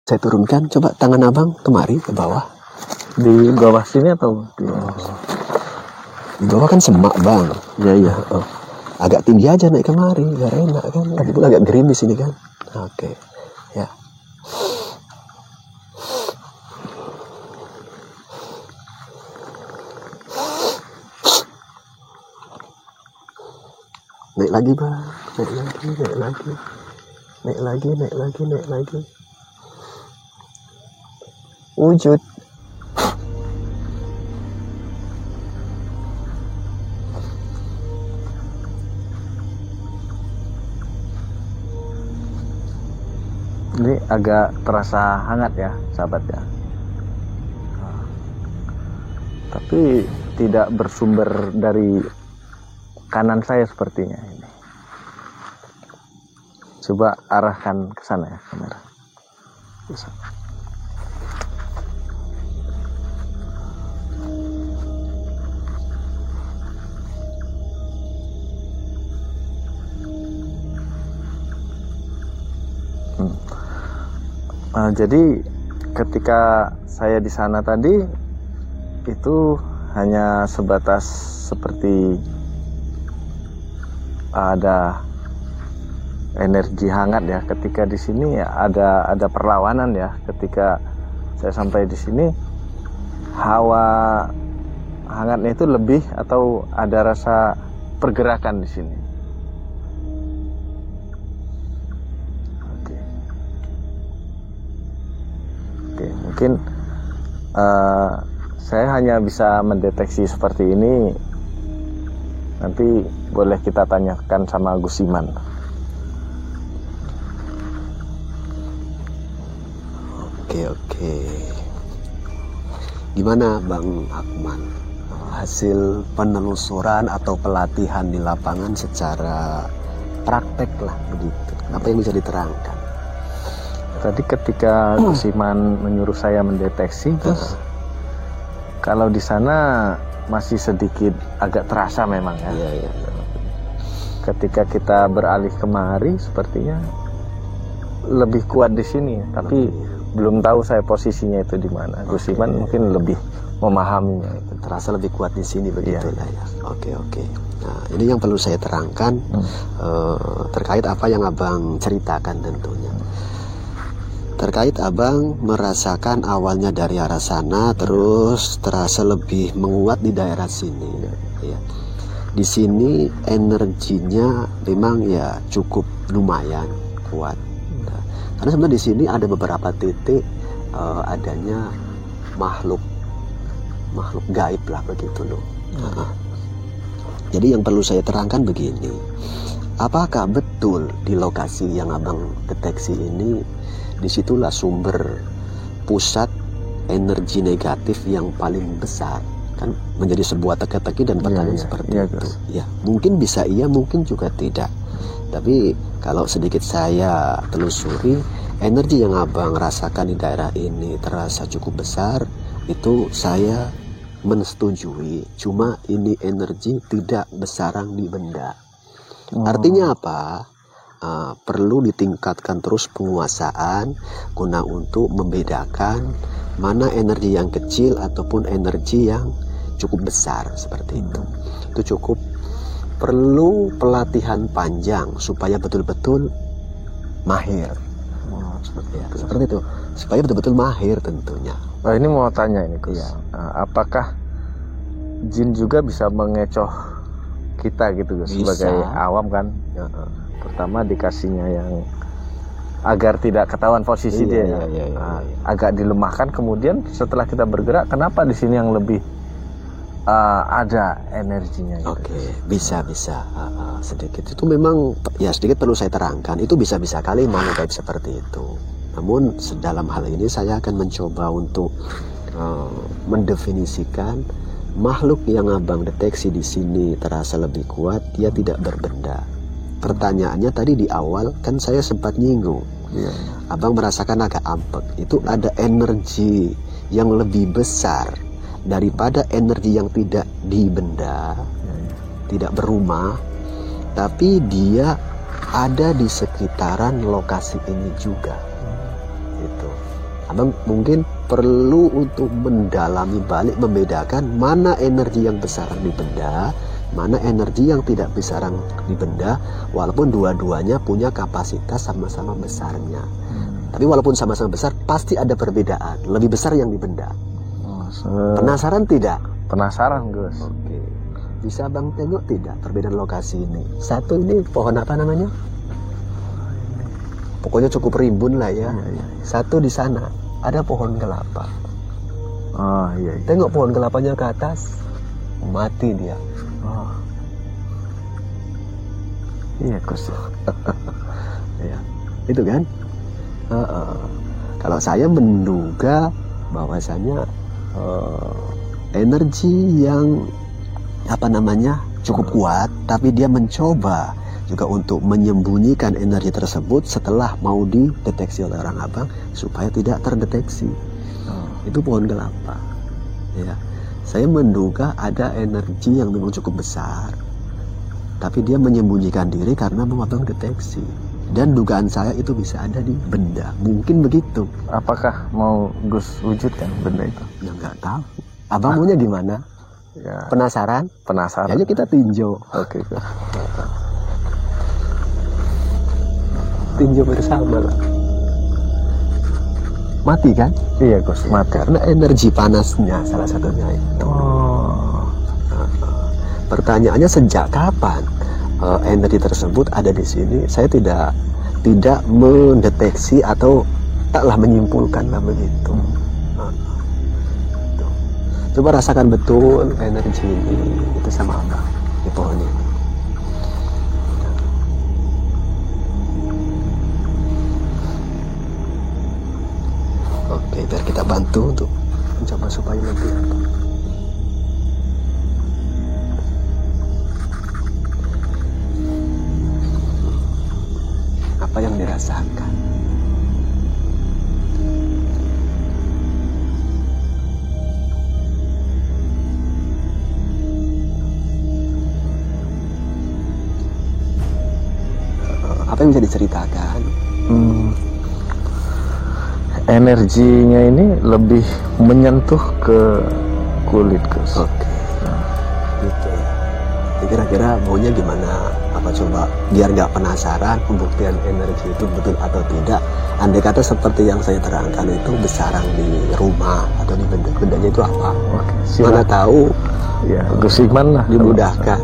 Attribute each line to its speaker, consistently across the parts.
Speaker 1: Saya turunkan, coba tangan abang kemari ke bawah.
Speaker 2: Di bawah sini atau di
Speaker 1: Di bawah kan semak bang.
Speaker 2: Iya.
Speaker 1: Agak tinggi aja naik kemari, biar enak kan. Lagi pula agak gerimis ini kan. Oke, ya. Naik lagi bang, naik lagi. Wujud.
Speaker 2: Ini agak terasa hangat ya, sahabat ya. Tapi tidak bersumber dari kanan saya sepertinya ini. Coba arahkan ke sana ya kamera. Bisa. Jadi ketika saya di sana tadi itu hanya sebatas seperti ada energi hangat ya. Ketika di sini ya ada perlawanan ya. Ketika saya sampai di sini hawa hangatnya itu lebih atau ada rasa pergerakan di sini. Oke, mungkin saya hanya bisa mendeteksi seperti ini. Nanti boleh kita tanyakan sama Gus Iman.
Speaker 1: Oke. Gimana Bang Akman? Hasil penelusuran atau pelatihan di lapangan secara praktek lah begitu. Apa yang bisa diterangkan?
Speaker 2: Tadi ketika Gus Iman menyuruh saya mendeteksi, terus kalau di sana masih sedikit agak terasa memang ya.
Speaker 1: Iya.
Speaker 2: Ketika kita beralih kemari, sepertinya lebih kuat di sini, tapi belum tahu saya posisinya itu di mana. Gus Iman mungkin lebih memahaminya.
Speaker 1: Terasa lebih kuat di sini begitu ya. Oke. Nah, ini yang perlu saya terangkan terkait apa yang abang ceritakan tentunya. Terkait abang merasakan awalnya dari arah sana, terus terasa lebih menguat di daerah sini. Ya. Di sini energinya memang ya cukup lumayan kuat. Nah, karena sebenarnya di sini ada beberapa titik adanya makhluk gaib lah begitu loh. Jadi yang perlu saya terangkan begini, apakah betul di lokasi yang abang deteksi ini disitulah sumber pusat energi negatif yang paling besar, kan menjadi sebuah teka-teki dan pertanyaan seperti itu. Ya, mungkin bisa iya, mungkin juga tidak. Tapi kalau sedikit saya telusuri, energi yang abang rasakan di daerah ini terasa cukup besar, itu saya mensetujui. Cuma ini energi tidak bersarang di benda. Artinya apa? Perlu ditingkatkan terus penguasaan guna untuk membedakan mana energi yang kecil ataupun energi yang cukup besar seperti itu. Itu cukup perlu pelatihan panjang supaya betul-betul mahir. Seperti itu. Supaya betul-betul mahir tentunya.
Speaker 2: Ini mau tanya ini Gus. Apakah jin juga bisa mengecoh kita gitu Gus, sebagai awam kan? Pertama dikasihnya yang agar tidak ketahuan posisi dia ya. Agak dilemahkan, kemudian setelah kita bergerak, kenapa di sini yang lebih ada energinya gitu.
Speaker 1: Bisa sedikit itu memang ya, sedikit perlu saya terangkan, itu bisa kali makhluk gaib seperti itu. Namun dalam hal ini saya akan mencoba untuk mendefinisikan makhluk yang abang deteksi di sini terasa lebih kuat, dia tidak berbenda. Pertanyaannya tadi di awal kan saya sempat nyinggung, abang merasakan agak ampek. Itu ada energi yang lebih besar daripada energi yang tidak di benda, tidak berumah, tapi dia ada di sekitaran lokasi ini juga. Itu. Abang mungkin perlu untuk mendalami balik, membedakan mana energi yang besarang di benda, mana energi yang tidak besarang di benda, walaupun dua-duanya punya kapasitas sama-sama besarnya. Tapi walaupun sama-sama besar, pasti ada perbedaan. Lebih besar yang di benda. Penasaran tidak?
Speaker 2: Penasaran, Gus.
Speaker 1: Oke. Bisa Bang tengok tidak perbedaan lokasi ini? Satu ini pohon apa namanya? Pokoknya cukup rimbun lah ya. Satu di sana ada pohon kelapa.
Speaker 2: Oh iya.
Speaker 1: Tengok pohon kelapanya ke atas, mati dia.
Speaker 2: Oh. Iya Gus.
Speaker 1: Ya, itu kan. Kalau saya menduga bahwasanya energi yang cukup kuat, tapi dia mencoba juga untuk menyembunyikan energi tersebut setelah mau dideteksi oleh orang abang supaya tidak terdeteksi. Itu pohon kelapa. Ya, saya menduga ada energi yang memang cukup besar, tapi dia menyembunyikan diri karena mau abang deteksi. Dan dugaan saya itu bisa ada di benda, mungkin begitu.
Speaker 2: Apakah mau Gus wujudkan benda itu?
Speaker 1: Ya nggak tahu. Abang maunya gimana?
Speaker 2: Ya.
Speaker 1: Penasaran?
Speaker 2: Penasaran.
Speaker 1: Jadi kita tinjau.
Speaker 2: Oke.
Speaker 1: Tinjau bersama lah. Mati kan?
Speaker 2: Iya Gus, mati.
Speaker 1: Karena energi panasnya salah satunya itu. Pertanyaannya sejak kapan energi tersebut ada di sini? Saya tidak mendeteksi atau taklah menyimpulkan lah begitu. Coba rasakan betul energi ini itu sama apa di pohon ini. Oke, biar kita bantu untuk mencoba supaya lebih apa yang dirasakan. Apa yang bisa diceritakan?
Speaker 2: Energinya ini lebih menyentuh ke kulit, Gus.
Speaker 1: Oke. Gitu ya. Kira-kira maunya gimana? Apa coba biar nggak penasaran pembuktian energi itu betul atau tidak? Andai kata seperti yang saya terangkan itu besarang di rumah atau di benda-bendanya itu apa?
Speaker 2: Oke,
Speaker 1: mana tahu
Speaker 2: ya Gus Iman lah
Speaker 1: dimudahkan.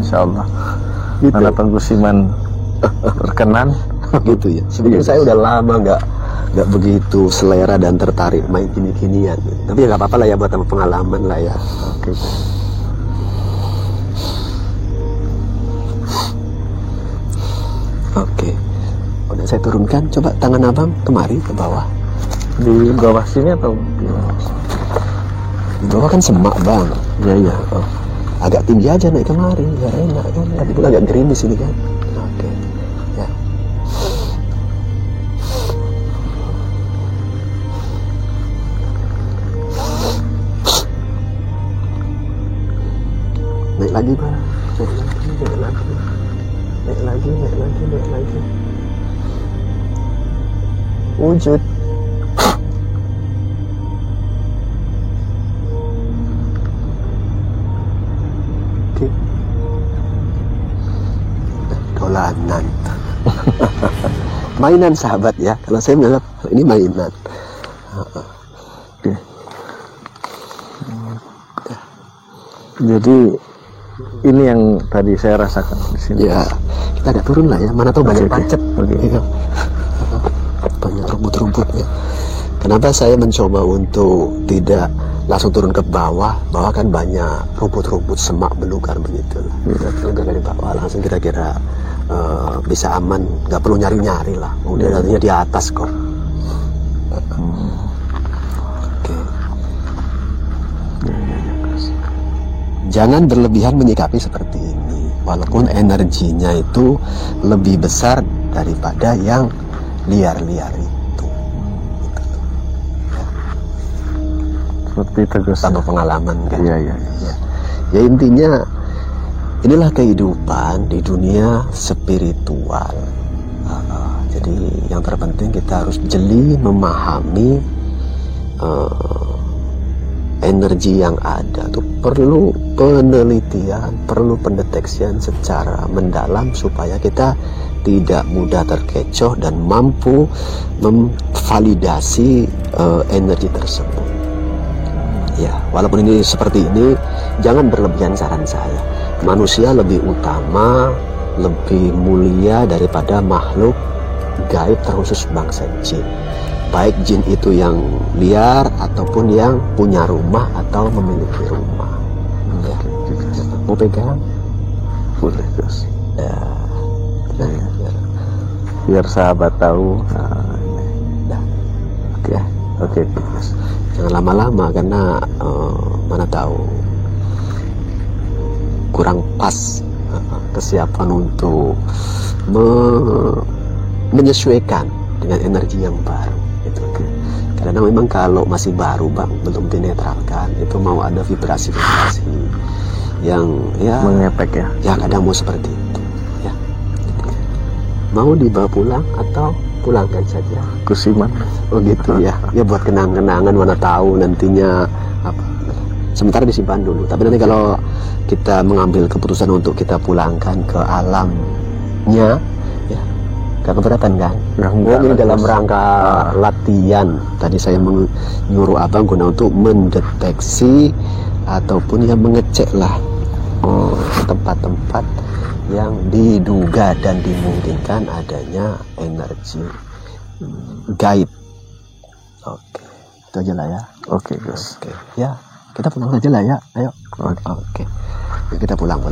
Speaker 2: Insya Allah.
Speaker 1: Gitu.
Speaker 2: Harapan Gus Iman berkenan.
Speaker 1: Gitu ya. Sebenarnya saya udah lama nggak begitu selera dan tertarik main kini-kinian. Tapi ya nggak apa-apa lah ya buat pengalaman lah ya. Oke. Oke. Udah saya turunkan. Coba tangan abang kemari ke bawah.
Speaker 2: Di bawah sini atau di bawah?
Speaker 1: Di bawah kan semak bang.
Speaker 2: Iya.
Speaker 1: Agak tinggi aja naik kemari biar enak kan. Tapi pun agak gerimis ini kan. Oke. Ya. Naik lagi bang. Naik lagi. Wujud. Oke. Dolanan. Mainan sahabat ya. Kalau saya menganggap ini mainan. Oke.
Speaker 2: Jadi ini yang tadi saya rasakan di sini.
Speaker 1: Ya, kita agak turun lah ya. Mana tahu banyak pacet.
Speaker 2: Oke.
Speaker 1: Banyak rumput-rumputnya. Kenapa saya mencoba untuk tidak langsung turun ke bawah? Bawah kan banyak rumput-rumput semak belukar begitu. Turun dari bawah langsung kira-kira bisa aman. Nggak perlu nyari-nyari lah. Udah nantinya di atas kok. Oke. Jangan berlebihan menyikapi seperti ini. Walaupun energinya itu lebih besar daripada yang liar-liar itu.
Speaker 2: Seperti itu Gus.
Speaker 1: Tambah pengalaman kan.
Speaker 2: Iya.
Speaker 1: Ya intinya inilah kehidupan di dunia spiritual. Jadi yang terpenting kita harus jeli memahami energi yang ada itu perlu penelitian, perlu pendeteksian secara mendalam supaya kita tidak mudah terkecoh dan mampu memvalidasi energi tersebut. Ya, walaupun ini seperti ini, jangan berlebihan saran saya. Manusia lebih utama, lebih mulia daripada makhluk gaib terkhusus bangsa jin. Baik jin itu yang liar ataupun yang punya rumah atau memiliki rumah. Ya. Mau pegang?
Speaker 2: Boleh, Gus.
Speaker 1: Ya.
Speaker 2: Biar sahabat tahu. Oke, Gus.
Speaker 1: Jangan lama-lama karena mana tahu kurang pas kesiapan untuk menyesuaikan dengan energi yang baru. Karena memang kalau masih baru bang, belum dinetralkan, itu mau ada vibrasi-vibrasi yang ya
Speaker 2: mengepek ya.
Speaker 1: Ya kadang mau seperti itu. Ya. Mau dibawa pulang atau pulangkan saja?
Speaker 2: Kusiman.
Speaker 1: Oh gitu ya. Ya buat kenang-kenangan, mana tahu nantinya apa. Sementara disimpan dulu. Tapi nanti kalau kita mengambil keputusan untuk kita pulangkan ke alamnya, keberatan kan? Ini dalam rangka latihan. Tadi saya menyuruh abang guna untuk mendeteksi ataupun yang mengecek lah tempat-tempat yang diduga dan dimungkinkan adanya energi gaib. Oke, itu aja lah ya.
Speaker 2: Oke, Gus.
Speaker 1: Oke, ya kita pulang aja lah ya. Ayo. Oke. Kita pulang.